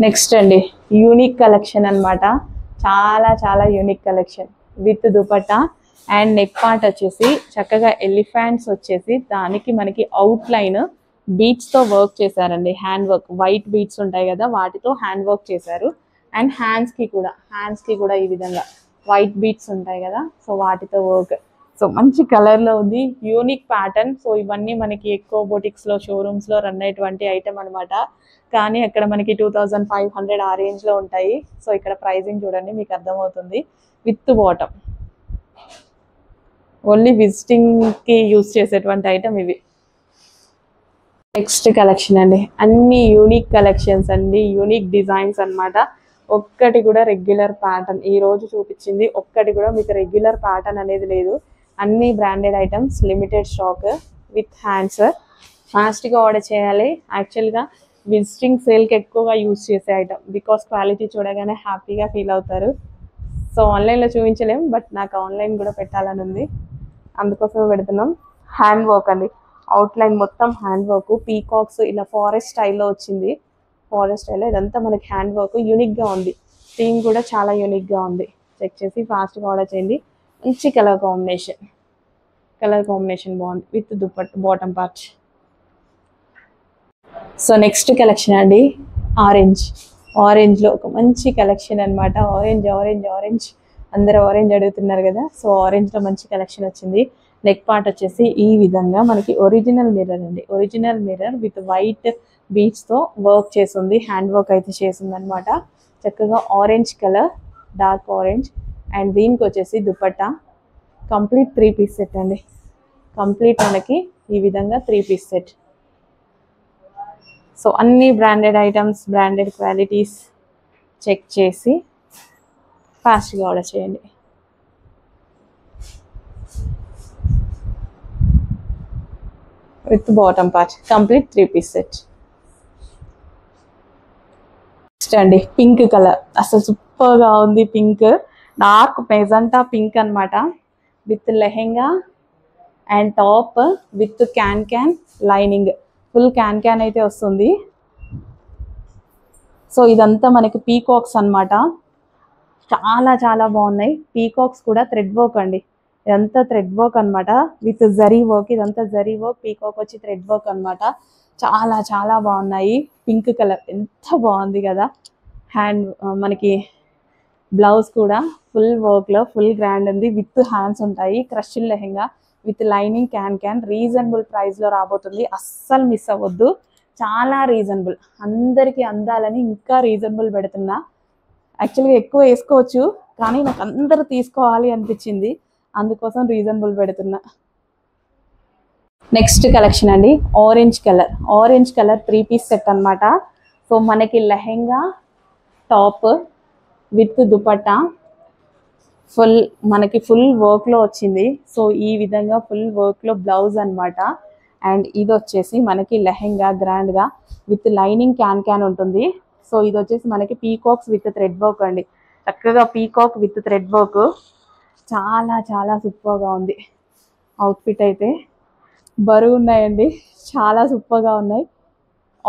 Next అండి unique collection అన్నమాట. చాలా చాలా unique collection with dupatta and neck part వచ్చేసి చక్కగా ఎలిఫెంట్స్ వచ్చేసి దానికి మనకి అవుట్ లైన్ బీట్స్ తో వర్క్ చేశారండి. హ్యాండ్ వర్క్ వైట్ బీట్స్ ఉంటాయి కదా వాటితో హ్యాండ్ వర్క్ చేశారు. అండ్ హ్యాండ్స్ కి కూడా ఈ విధంగా వైట్ బీట్స్ ఉంటాయి కదా సో వాటితో వర్క్. సో మంచి కలర్ లో ఉంది, యూనిక్ ప్యాటర్న్. సో ఇవన్నీ మనకి ఎక్కువ బొటిక్స్ లో షోరూమ్స్ లో రన్ అయ్యేటువంటి ఐటమ్ అన్నమాట. కానీ అక్కడ మనకి 2500 ఆ రేంజ్ లో ఉంటాయి. సో ఇక్కడ ప్రైజింగ్ చూడండి మీకు అర్థమవుతుంది. విత్ బాటమ్ ఓన్లీ విజిటింగ్ కి యూస్ చేసేటువంటి ఐటమ్ ఇవి. నెక్స్ట్ కలెక్షన్ అండి, అన్ని యూనిక్ కలెక్షన్స్ అండి, యూనిక్ డిజైన్స్ అన్నమాట. ఒక్కటి కూడా రెగ్యులర్ ప్యాటర్న్ ఈ రోజు చూపించింది ఒక్కటి కూడా మీకు రెగ్యులర్ ప్యాటర్న్ అనేది లేదు. అన్ని branded items, limited stock with hands. ఫాస్ట్గా ఆర్డర్ చేయాలి. యాక్చువల్గా విజిటింగ్ సేల్కి ఎక్కువగా యూజ్ చేసే ఐటమ్ బికాస్ క్వాలిటీ చూడగానే హ్యాపీగా ఫీల్ అవుతారు. సో ఆన్లైన్లో చూపించలేం బట్ నాకు ఆన్లైన్ కూడా పెట్టాలని ఉంది, అందుకోసమే పెడుతున్నాం. హ్యాండ్ వర్క్ అండి, అవుట్లైన్ మొత్తం హ్యాండ్ వర్క్, పీకాక్స్ ఇలా ఫారెస్ట్ స్టైల్లో వచ్చింది. ఫారెస్ట్ స్టైల్లో ఇదంతా మనకి హ్యాండ్ వర్క్, యూనిక్గా ఉంది. థీమ్ కూడా చాలా యూనిక్గా ఉంది. చెక్ చేసి ఫాస్ట్గా ఆర్డర్ చేయండి. మంచి కలర్ కాంబినేషన్ బాగుంది with dupatta bottom part. So next collection అండి ఆరెంజ్లో ఒక మంచి కలెక్షన్ అనమాట. ఆరెంజ్ అందరూ ఆరెంజ్ అడుగుతున్నారు కదా, సో ఆరెంజ్లో మంచి కలెక్షన్ వచ్చింది. నెక్ పార్ట్ వచ్చేసి ఈ విధంగా మనకి ఒరిజినల్ మిర్రర్ విత్ వైట్ బీడ్స్తో వర్క్ చేసింది. హ్యాండ్ వర్క్ అయితే చేసింది అనమాట. చక్కగా orange colour, dark orange. And దీనికి వచ్చేసి దుపట్టా కంప్లీట్ 3 పీస్ సెట్ అండి. కంప్లీట్ మనకి ఈ విధంగా 3 పీస్ సెట్. సో అన్ని branded items, branded qualities check చేసి ఫాస్ట్గా ఆర్డర్ చేయండి. With bottom part complete 3 piece set. Next అండి పింక్ కలర్, అసలు సూపర్గా ఉంది. పింక్ డార్క్ మెజంటా పింక్ అనమాట. With lehenga and top with can lining, full can అయితే వస్తుంది. సో ఇదంతా మనకి పీకాక్స్ అనమాట. చాలా చాలా బాగున్నాయి. పీకాక్స్ కూడా థ్రెడ్ వర్క్ అండి, ఇదంతా థ్రెడ్ వర్క్ అనమాట విత్ జరీ వర్క్. ఇదంతా జరీ వర్క్, పీకాక్ వచ్చి థ్రెడ్ వర్క్ అనమాట. చాలా చాలా బాగున్నాయి. పింక్ కలర్ ఎంత బాగుంది కదా. హ్యాండ్ మనకి బ్లౌజ్ కూడా ఫుల్ వర్క్లో ఫుల్ గ్రాండ్ ఉంది. విత్ హ్యాండ్స్ ఉంటాయి. Crushed lehenga with lining can reasonable ప్రైస్లో రాబోతుంది. అస్సలు మిస్ అవ్వద్దు. చాలా రీజనబుల్, అందరికీ అందాలని ఇంకా రీజనబుల్ పెడుతున్నా. యాక్చువల్గా ఎక్కువ వేసుకోవచ్చు కానీ నాకు అందరూ తీసుకోవాలి అనిపించింది, అందుకోసం రీజనబుల్ పెడుతున్నా. నెక్స్ట్ కలెక్షన్ అండి ఆరెంజ్ కలర్ 3 పీస్ సెట్ అనమాట. సో మనకి లెహెంగా టాప్ విత్ దుపట్టా మనకి ఫుల్ వర్క్లో వచ్చింది. సో ఈ విధంగా ఫుల్ వర్క్లో బ్లౌజ్ అనమాట. అండ్ ఇది వచ్చేసి మనకి లెహెంగా గ్రాండ్గా విత్ లైనింగ్ క్యాన్ ఉంటుంది. సో ఇది వచ్చేసి మనకి పీకాక్స్ విత్ థ్రెడ్ వర్క్ అండి. చక్కగా పీకాక్ విత్ థ్రెడ్ వర్క్, చాలా చాలా సూపర్గా ఉంది. అవుట్ఫిట్ అయితే బరువు ఉన్నాయండి, చాలా సూపర్గా ఉన్నాయి.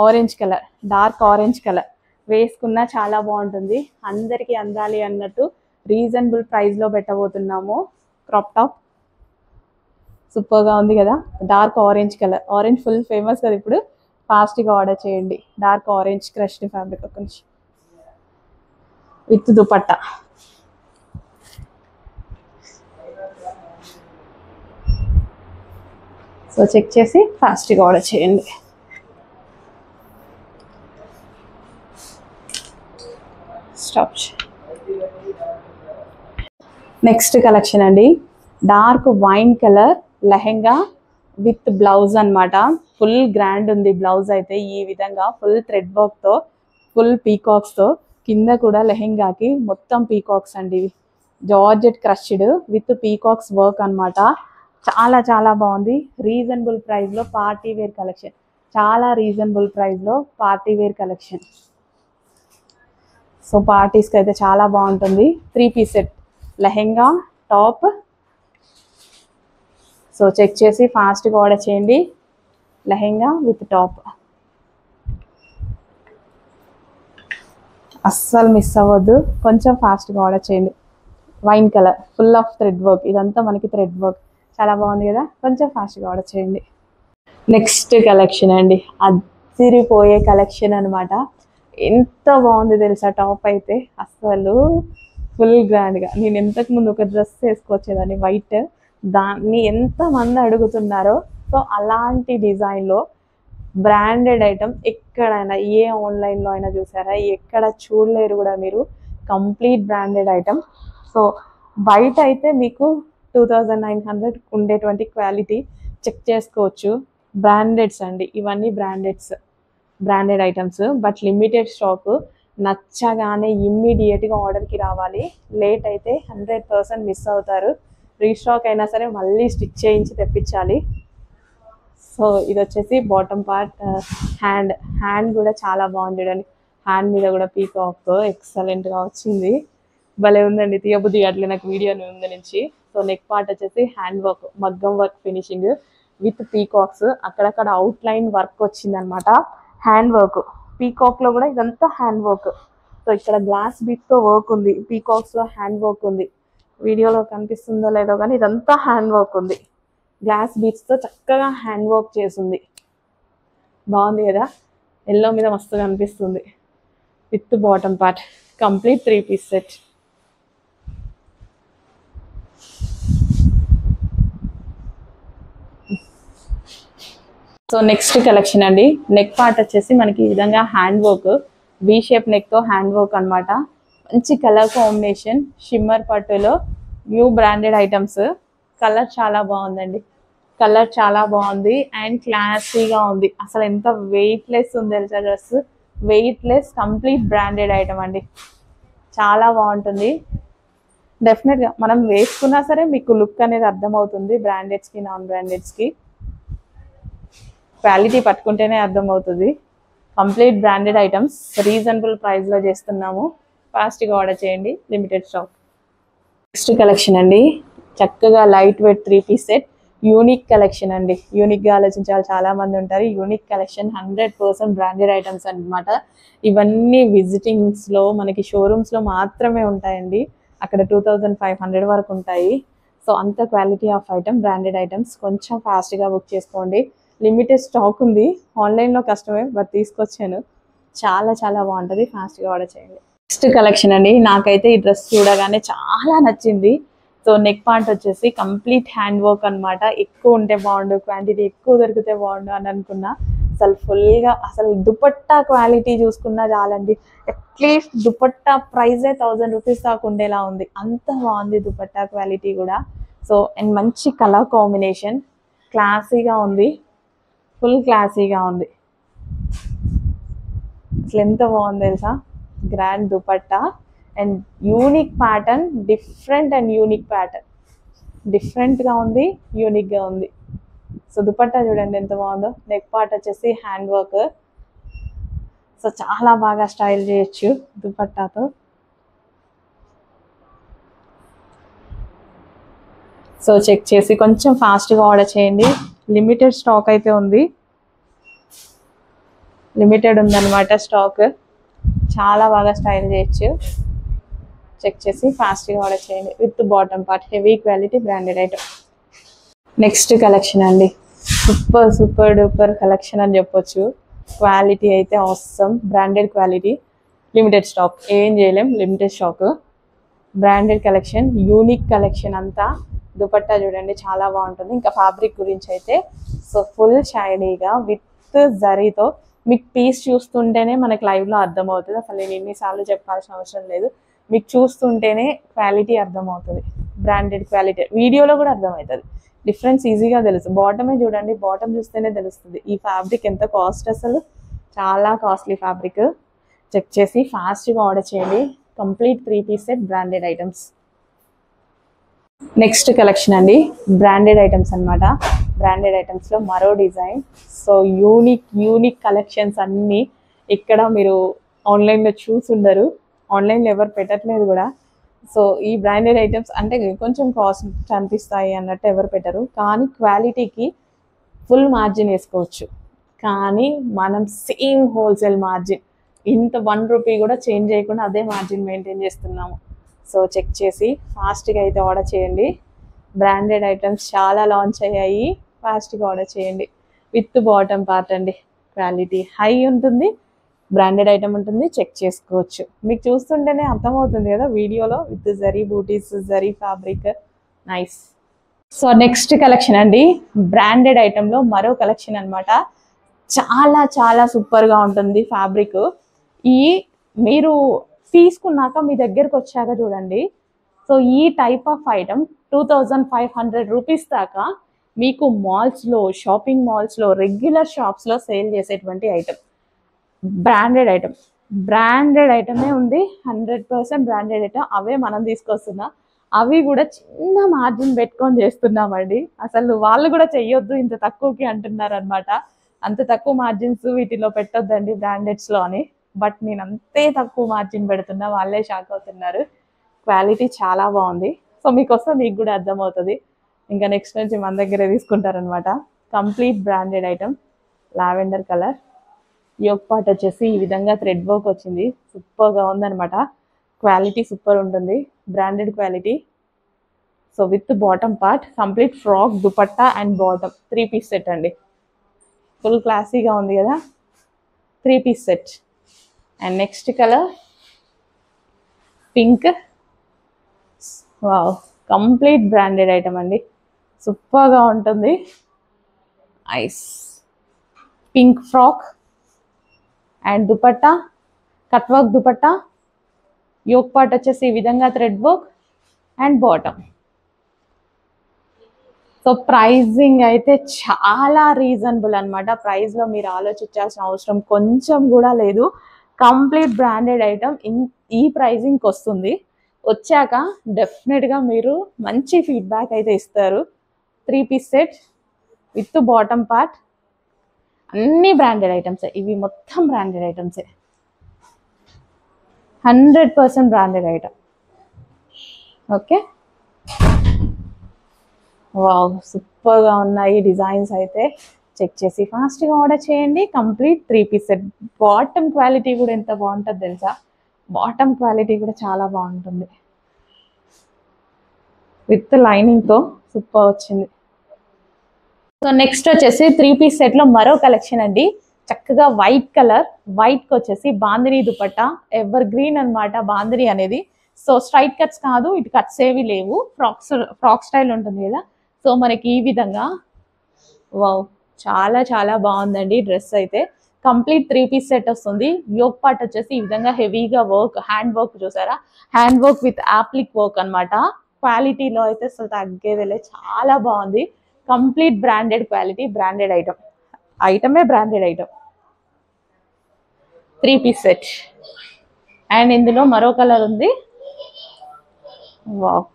Orange colour, dark orange colour వేసుకున్నా చాలా బాగుంటుంది. అందరికీ అందాలి అన్నట్టు రీజనబుల్ ప్రైస్లో పెట్టబోతున్నాము. క్రాప్ టాప్ సూపర్గా ఉంది కదా. Dark orange colour, orange full famous కదా ఇప్పుడు. ఫాస్ట్గా ఆర్డర్ చేయండి. డార్క్ ఆరెంజ్ క్రష్డ్ ఫ్యాబ్రిక్ ఒక నుంచి విత్ దుపట్టా. సో చెక్ చేసి ఫాస్ట్గా ఆర్డర్ చేయండి. స్టాప్. నెక్స్ట్ కలెక్షన్ అండి dark wine colour lehenga with blouse అనమాట. ఫుల్ గ్రాండ్ ఉంది బ్లౌజ్ అయితే. ఈ విధంగా ఫుల్ థ్రెడ్ వర్క్తో ఫుల్ పీకాక్స్తో, కింద కూడా లెహెంగాకి మొత్తం పీకాక్స్ అండి. Georgette crushed with peacocks work అనమాట. చాలా చాలా బాగుంది. రీజనబుల్ ప్రైస్లో పార్టీ వేర్ కలెక్షన్, చాలా రీజనబుల్ ప్రైస్లో పార్టీ వేర్ కలెక్షన్. సో పార్టీస్కి అయితే చాలా బాగుంటుంది. 3 piece set lehenga top. So check చేసి ఫాస్ట్గా ఆర్డర్ చేయండి. Lehenga with top. అస్సలు మిస్ అవ్వద్దు, కొంచెం ఫాస్ట్గా ఆర్డర్ చేయండి. Wine colour full of thread work, ఇదంతా మనకి థ్రెడ్ వర్క్ చాలా బాగుంది కదా, కొంచెం ఫాస్ట్గా ఆర్డర్ చేయండి. నెక్స్ట్ కలెక్షన్ అండి, అదిరిపోయే కలెక్షన్ అనమాట. ఎంత బాగుంది తెలుసా టాప్ అయితే, అస్సలు ఫుల్ గ్రాండ్గా. నేను ఇంతకుముందు ఒక డ్రెస్ వేసుకొచ్చేదాన్ని వైట్, దాన్ని ఎంతమంది అడుగుతున్నారో. సో అలాంటి డిజైన్లో బ్రాండెడ్ ఐటమ్ ఎక్కడైనా ఏ ఆన్లైన్లో అయినా చూసారా, ఎక్కడ చూడలేరు కూడా మీరు. Complete branded item. సో బయట అయితే మీకు 2900 ఉండేటువంటి క్వాలిటీ చెక్ చేసుకోవచ్చు. బ్రాండెడ్స్ అండి ఇవన్నీ, branded items. But limited stock, నచ్చగానే ఇమ్మీడియట్గా ఆర్డర్కి రావాలి. లేట్ అయితే 100% మిస్ అవుతారు. రీస్టాక్ అయినా సరే మళ్ళీ స్టిచ్ చేయించి తెప్పించాలి. సో ఇది వచ్చేసి బాటమ్ పార్ట్. హ్యాండ్ కూడా చాలా బాగుంది చూడండి. హ్యాండ్ మీద కూడా పీకాక్ ఎక్సలెంట్గా వచ్చింది, భలే ఉందండి. తీయబుద్ధి అట్లే నాకు వీడియో ముందు నుంచి. సో నెక్ పార్ట్ వచ్చేసి హ్యాండ్ వర్క్, మగ్గం వర్క్ ఫినిషింగ్ విత్ పీకాక్స్. అక్కడక్కడ అవుట్ లైన్ వర్క్ వచ్చింది అనమాట. హ్యాండ్ వర్క్ పీకాక్లో కూడా ఇదంతా హ్యాండ్ వర్క్. సో ఇక్కడ గ్లాస్ బీట్తో వర్క్ ఉంది, పీకాక్స్లో హ్యాండ్ వర్క్ ఉంది. వీడియోలో కనిపిస్తుందో లేదో కానీ ఇదంతా హ్యాండ్ వర్క్ ఉంది. గ్లాస్ బీట్స్తో చక్కగా హ్యాండ్ వర్క్ చేసింది, బాగుంది కదా. ఎల్లో మీద మస్తుగా అనిపిస్తుంది. With bottom part, complete 3 piece set. So next collection అండి, నెక్ పార్ట్ వచ్చేసి మనకి ఈ విధంగా హ్యాండ్ వర్క్, వి షేప్ నెక్తో హ్యాండ్ వర్క్ అనమాట. మంచి కలర్ కాంబినేషన్, షిమ్మర్ పట్టులో న్యూ బ్రాండెడ్ ఐటమ్స్. కలర్ చాలా బాగుందండి, కలర్ చాలా బాగుంది అండ్ క్లాసీగా ఉంది. అసలు ఎంత వెయిట్లెస్ ఉంది తెలుసా dress, weightless complete branded item అండి, చాలా బాగుంటుంది. డెఫినెట్గా మనం వేసుకున్నా సరే మీకు లుక్ అనేది అర్థమవుతుంది, బ్రాండెడ్స్కి నాన్ బ్రాండెడ్స్కి. క్వాలిటీ పట్టుకుంటేనే అర్థమవుతుంది. కంప్లీట్ బ్రాండెడ్ ఐటమ్స్, రీజనబుల్ ప్రైస్లో చేస్తున్నాము. ఫాస్ట్గా ఆర్డర్ చేయండి, లిమిటెడ్ స్టాక్. నెక్స్ట్ కలెక్షన్ అండి, చక్కగా light weight 3 piece set. Unique collection అండి, యూనిక్గా ఆలోచించాలి చాలా మంది ఉంటారు. యూనిక్ కలెక్షన్, 100% బ్రాండెడ్ ఐటమ్స్ అనమాట. ఇవన్నీ విజిటింగ్స్లో మనకి షోరూమ్స్లో మాత్రమే ఉంటాయండి. అక్కడ 2500 వరకు ఉంటాయి. సో అంత quality of item, branded items. కొంచెం ఫాస్ట్గా బుక్ చేసుకోండి, లిమిటెడ్ స్టాక్ ఉంది. ఆన్లైన్లో కష్టమే, బట్ తీసుకొచ్చాను. చాలా చాలా బాగుంటుంది, ఫాస్ట్గా ఆర్డర్ చేయండి. నెక్స్ట్ కలెక్షన్ అండి, నాకైతే ఈ డ్రెస్ చూడగానే చాలా నచ్చింది. సో నెక్ పార్ట్ వచ్చేసి కంప్లీట్ హ్యాండ్ వర్క్ అనమాట. ఎక్కువ ఉంటే బాగుండు, క్వాంటిటీ ఎక్కువ దొరికితే బాగుండు అని అనుకున్నా. అసలు ఫుల్గా, అసలు దుపట్టా క్వాలిటీ చూసుకున్నా చాలండి. అట్లీస్ట్ దుపట్టా ప్రైజే 1000 రూపీస్ దాకా ఉండేలా ఉంది, అంత బాగుంది దుపట్టా క్వాలిటీ కూడా. సో అండ్ మంచి కలర్ కాంబినేషన్, క్లాసీగా ఉంది, ఫుల్ క్లాసీగా ఉంది. అసలు ఎంత బాగుంది తెలుసా, grand dupatta and unique pattern, different and unique pattern, డిఫరెంట్గా ఉంది, యూనిక్గా ఉంది. సో దుపట్టా చూడండి ఎంత బాగుందో. నెక్ పార్ట్ వచ్చేసి హ్యాండ్ వర్క్. సో చాలా బాగా స్టైల్ చేయొచ్చు దుపట్టాతో. సో చెక్ చేసి కొంచెం ఫాస్ట్గా ఆర్డర్ చేయండి, లిమిటెడ్ స్టాక్ అయితే ఉంది, లిమిటెడ్ ఉందన్నమాట స్టాక్. చాలా బాగా స్టైల్ చేయొచ్చు, చెక్ చేసి ఫాస్ట్గా ఆర్డర్ చేయండి. With bottom part, heavy quality branded item. Next collection అండి, సూపర్ డూపర్ కలెక్షన్ అని చెప్పొచ్చు. క్వాలిటీ అయితే awesome, branded quality, limited stock, ఏం చేయలేం, limited stock. Branded collection, unique collection అంతా. దుపట్టా చూడండి చాలా బాగుంటుంది. ఇంకా ఫ్యాబ్రిక్ గురించి అయితే సో ఫుల్ షైనీగా విత్ జరీతో. మీకు పీస్ చూస్తుంటేనే మనకి లైవ్లో అర్థమవుతుంది, అసలు నేను ఎన్నిసార్లు చెప్పాల్సిన అవసరం లేదు. మీకు చూస్తుంటేనే క్వాలిటీ అర్థమవుతుంది, బ్రాండెడ్ క్వాలిటీ. వీడియోలో కూడా అర్థమవుతుంది, డిఫరెన్స్ ఈజీగా తెలుసు. బాటమే చూడండి, బాటమ్ చూస్తేనే తెలుస్తుంది ఈ ఫ్యాబ్రిక్ ఎంత కాస్ట్. అసలు చాలా కాస్ట్లీ ఫ్యాబ్రిక్. చెక్ చేసి ఫాస్ట్గా ఆర్డర్ చేయండి, complete 3 piece set, branded items. Next collection అండి, బ్రాండెడ్ ఐటమ్స్ అనమాట. బ్రాండెడ్ ఐటమ్స్లో మరో డిజైన్. సో యూనిక్ కలెక్షన్స్ అన్నీ ఇక్కడ మీరు ఆన్లైన్లో చూసుండరు, ఆన్లైన్లో ఎవరు పెట్టట్లేదు కూడా. సో ఈ బ్రాండెడ్ ఐటమ్స్ అంటే కొంచెం కాస్ట్ అనిపిస్తాయి అన్నట్టు ఎవరు పెట్టరు, కానీ క్వాలిటీకి ఫుల్ మార్జిన్ వేసుకోవచ్చు. కానీ మనం సేమ్ హోల్సేల్ మార్జిన్ ఇంత 1 రూపీ కూడా చేంజ్ చేయకుండా అదే మార్జిన్ మెయింటైన్ చేస్తున్నాము. సో చెక్ చేసి ఫాస్ట్గా అయితే ఆర్డర్ చేయండి. బ్రాండెడ్ ఐటమ్స్ చాలా లాంచ్ అయ్యాయి, ఫాస్ట్గా ఆర్డర్ చేయండి. విత్ బాటమ్ పార్ట్ అండి, క్వాలిటీ హై ఉంటుంది, బ్రాండెడ్ ఐటమ్ ఉంటుంది, చెక్ చేసుకోవచ్చు. మీకు చూస్తుంటేనే అర్థమవుతుంది కదా వీడియోలో, విత్ జరీ బూటీస్, zari fabric, nice. So next collection అండి, బ్రాండెడ్ ఐటెంలో మరో కలెక్షన్ అనమాట. చాలా చాలా సూపర్గా ఉంటుంది ఫ్యాబ్రిక్. ఈ మీరు తీసుకున్నాక మీ దగ్గరకు వచ్చాక చూడండి. సో ఈ టైప్ ఆఫ్ ఐటమ్ 2500 రూపీస్ దాకా మీకు మాల్స్లో, షాపింగ్ మాల్స్లో, రెగ్యులర్ షాప్స్లో సేల్ చేసేటువంటి ఐటమ్. బ్రాండెడ్ ఐటమే ఉంది, 100% బ్రాండెడ్ ఐటమ్. అవే మనం తీసుకొస్తున్నాం, అవి కూడా చిన్న మార్జిన్ పెట్టుకొని చేస్తున్నామండి. అసలు వాళ్ళు కూడా చెయ్యొద్దు ఇంత తక్కువకి అంటున్నారు అనమాట. అంత తక్కువ మార్జిన్స్ వీటిలో పెట్టొద్దండి బ్రాండెడ్స్లో అని, బట్ నేను అంతే తక్కువ మార్జిన్ పెడుతున్నా, వాళ్ళే షాక్ అవుతున్నారు. క్వాలిటీ చాలా బాగుంది. సో మీకోసం మీకు కూడా అర్థమవుతుంది. ఇంకా నెక్స్ట్ నుంచి మన దగ్గరే తీసుకుంటారనమాట. Complete branded item, lavender colour. Yoke part వచ్చేసి ఈ విధంగా థ్రెడ్ వర్క్ వచ్చింది, సూపర్గా ఉందనమాట. క్వాలిటీ సూపర్ ఉంటుంది, branded quality. So with bottom part, complete frock, dupatta and bottom 3 piece set అండి. ఫుల్ క్లాసీగా ఉంది కదా, 3 piece set. And next colour pink. Wow, complete branded item అండి, సూపర్గా ఉంటుంది. Ice pink frock and dupatta, cut work dupatta. Yoke part వచ్చేసి ఈ విధంగా thread work and bottom. So pricing అయితే చాలా రీజనబుల్ అనమాట. ప్రైస్లో మీరు ఆలోచించాల్సిన అవసరం కొంచెం కూడా లేదు. కంప్లీట్ బ్రాండెడ్ ఐటమ్ ఈ ప్రైజింగ్కి వస్తుంది. వచ్చాక డెఫినెట్గా మీరు మంచి ఫీడ్బ్యాక్ అయితే ఇస్తారు. 3 piece set with bottom part, అన్ని బ్రాండెడ్ ఐటమ్సే. ఇవి మొత్తం బ్రాండెడ్ ఐటమ్సే, 100% బ్రాండెడ్ ఐటమ్. ఓకే, వావ్, సూపర్గా ఉన్నాయి డిజైన్స్. అయితే చెక్ చేసి ఫాస్ట్గా ఆర్డర్ చేయండి. Complete 3 piece set. Bottom quality కూడా ఎంత బాగుంటుంది తెలుసా, బాటమ్ క్వాలిటీ కూడా చాలా బాగుంటుంది. విత్ లైనింగ్తో సూపర్ వచ్చింది. సో నెక్స్ట్ వచ్చేసి 3 పీస్ సెట్లో మరో కలెక్షన్ అండి. చక్కగా వైట్ కలర్, వైట్కి వచ్చేసి బాందిని దుపట్టా, ఎవర్ గ్రీన్ అనమాట బాందిని అనేది. సో స్ట్రైట్ కట్స్ కాదు, ఇటు కట్స్ ఏవి లేవు, ఫ్రాక్ స్టైల్ ఉంటుంది కదా. సో మనకి ఈ విధంగా, వావ్, చాలా చాలా బాగుందండి డ్రెస్ అయితే. కంప్లీట్ 3 పీస్ సెట్ వస్తుంది. యోక్ పార్ట్ వచ్చేసి ఈ విధంగా హెవీగా వర్క్, హ్యాండ్ వర్క్ చూసారా, hand work with applique work అనమాట. క్వాలిటీలో అయితే అసలు తగ్గేదిలే, చాలా బాగుంది. Complete branded quality, branded item. ఐటమే branded item, 3 piece set. And ఇందులో మరో కలర్ ఉంది. వావ్,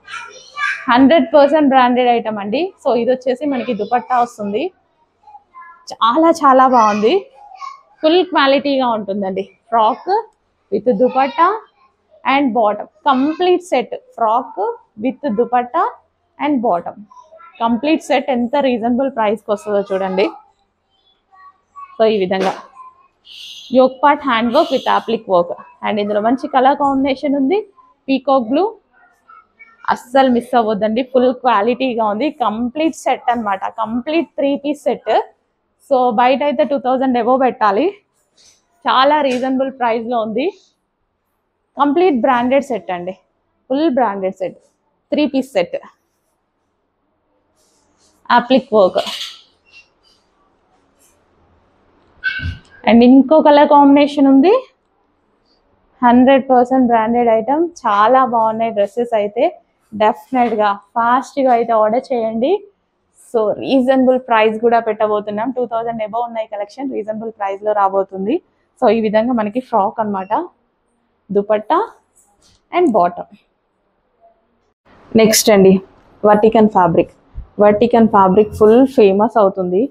100% బ్రాండెడ్ ఐటమ్ అండి. సో ఇది వచ్చేసి మనకి దుపట్టా వస్తుంది, చాలా చాలా బాగుంది. ఫుల్ క్వాలిటీగా ఉంటుందండి. Frock with dupatta and bottom, complete set. Frock with dupatta and bottom, complete set. ఎంత రీజనబుల్ ప్రైస్కి వస్తుందో చూడండి. సో ఈ విధంగా yoke part, hand work with applique work. And ఇందులో మంచి కలర్ కాంబినేషన్ ఉంది, పీకాక్ బ్లూ. అస్సలు మిస్ అవ్వద్దండి, ఫుల్ క్వాలిటీగా ఉంది. కంప్లీట్ సెట్ అనమాట, కంప్లీట్ 3 పీస్ సెట్. సో బయట అయితే 2000 అబోవ్ పెట్టాలి, చాలా రీజనబుల్ ప్రైస్లో ఉంది. కంప్లీట్ బ్రాండెడ్ సెట్ అండి, full branded set, 3 piece set, applique work. And ఇంకో కలర్ కాంబినేషన్ ఉంది. 100% బ్రాండెడ్ ఐటమ్, చాలా బాగున్నాయి డ్రెస్సెస్ అయితే. డెఫినెట్గా ఫాస్ట్గా అయితే ఆర్డర్ చేయండి. సో రీజనబుల్ ప్రైస్ కూడా పెట్టబోతున్నాం. 2000 అబోవ్ ఉన్నాయి కలెక్షన్, రీజనబుల్ ప్రైస్లో రాబోతుంది. సో ఈ విధంగా మనకి ఫ్రాక్ అనమాట, దుపట్టా అండ్ బాటమ్. నెక్స్ట్ అండి, వర్టికన్ ఫ్యాబ్రిక్. వర్టికన్ ఫ్యాబ్రిక్ ఫుల్ ఫేమస్ అవుతుంది.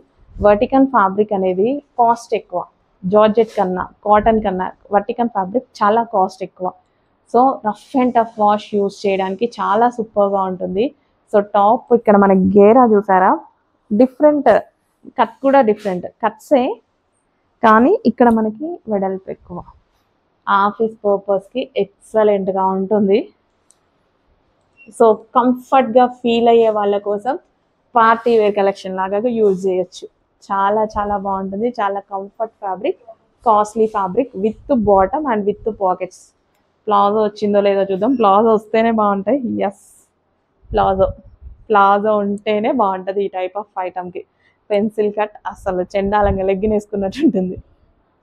వర్టికన్ ఫ్యాబ్రిక్ అనేది కాస్ట్ ఎక్కువ, జార్జెట్ కన్నా, కాటన్ కన్నా వర్టికన్ ఫ్యాబ్రిక్ చాలా కాస్ట్ ఎక్కువ. So rough and tough wash use చేయడానికి చాలా సూపర్గా ఉంటుంది. సో టాప్ ఇక్కడ మనకి గేరా చూసారా, డిఫరెంట్ కట్ కూడా డిఫరెంట్ కట్సే, కానీ ఇక్కడ మనకి వెడల్పు ఎక్కువ. ఆఫీస్ పర్పస్కి ఎక్సలెంట్గా ఉంటుంది. సో కంఫర్ట్గా ఫీల్ అయ్యే వాళ్ళ కోసం పార్టీ వేర్ కలెక్షన్ లాగా యూజ్ చేయొచ్చు. చాలా చాలా బాగుంటుంది. చాలా comfort fabric, costly fabric with bottom and with pockets. Palazzo వచ్చిందో లేదో చూద్దాం. ప్లాజో వస్తేనే బాగుంటాయి. ఎస్, ప్లాజో ఉంటేనే బాగుంటుంది ఈ టైప్ ఆఫ్ ఐటమ్కి. పెన్సిల్ కట్ అసలు చెండాలంగా లెగ్గిన్ వేసుకున్నట్టు ఉంటుంది.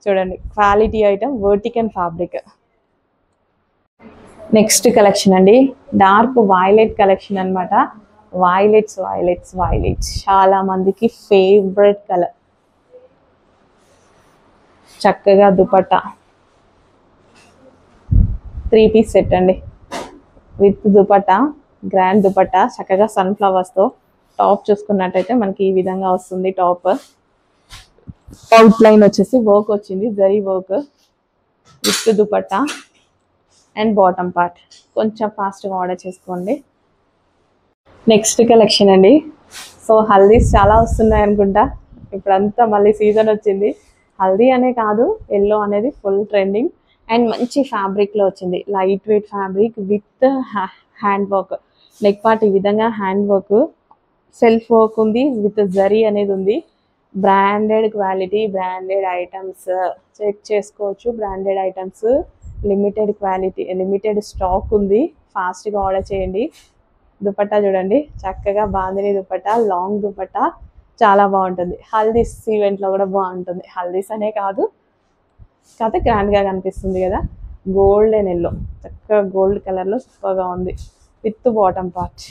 చూడండి, quality item, vertical fabric. Next collection అండి, డార్క్ వైలెట్ కలెక్షన్ అనమాట. వైలెట్స్ చాలా మందికి ఫేవరెట్ కలర్. చక్కగా దుపట్టా 3 పీస్ సెట్ అండి విత్ దుపట్టా, గ్రాండ్ దుపట్టా, చక్కగా సన్ఫ్లవర్స్తో. టాప్ చూసుకున్నట్టయితే మనకి ఈ విధంగా వస్తుంది. టాప్ అవుట్ లైన్ వచ్చేసి వర్క్ వచ్చింది, zari work with dupatta and bottom part. కొంచెం ఫాస్ట్గా ఆర్డర్ చేసుకోండి. నెక్స్ట్ కలెక్షన్ అండి. సో హల్దీస్ చాలా వస్తున్నాయి అనుకుంటా. ఇప్పుడంతా మళ్ళీ సీజన్ వచ్చింది. హల్దీ అనే కాదు, ఎల్లో అనేది ఫుల్ ట్రెండింగ్. అండ్ మంచి ఫ్యాబ్రిక్లో వచ్చింది, light weight fabric with hand work. Neck part ఈ విధంగా హ్యాండ్ వర్క్, సెల్ఫ్ వర్క్ ఉంది, విత్ జరీ అనేది ఉంది. Branded quality, branded items check చేసుకోవచ్చు. Branded items, limited quality, limited stock ఉంది. ఫాస్ట్గా ఆర్డర్ చేయండి. దుపట్టా చూడండి, చక్కగా బాందిని దుపట్టా, లాంగ్ దుపట్టా, చాలా బాగుంటుంది. హల్దీస్ ఈవెంట్లో కూడా బాగుంటుంది. హల్దీస్ అనే కాదు, కాకపోతే గ్రాండ్గా కనిపిస్తుంది కదా. గోల్డ్ అండ్ ఎల్లో, చక్కగా గోల్డ్ కలర్లో సూపర్గా ఉంది విత్ బాటమ్ పార్ట్.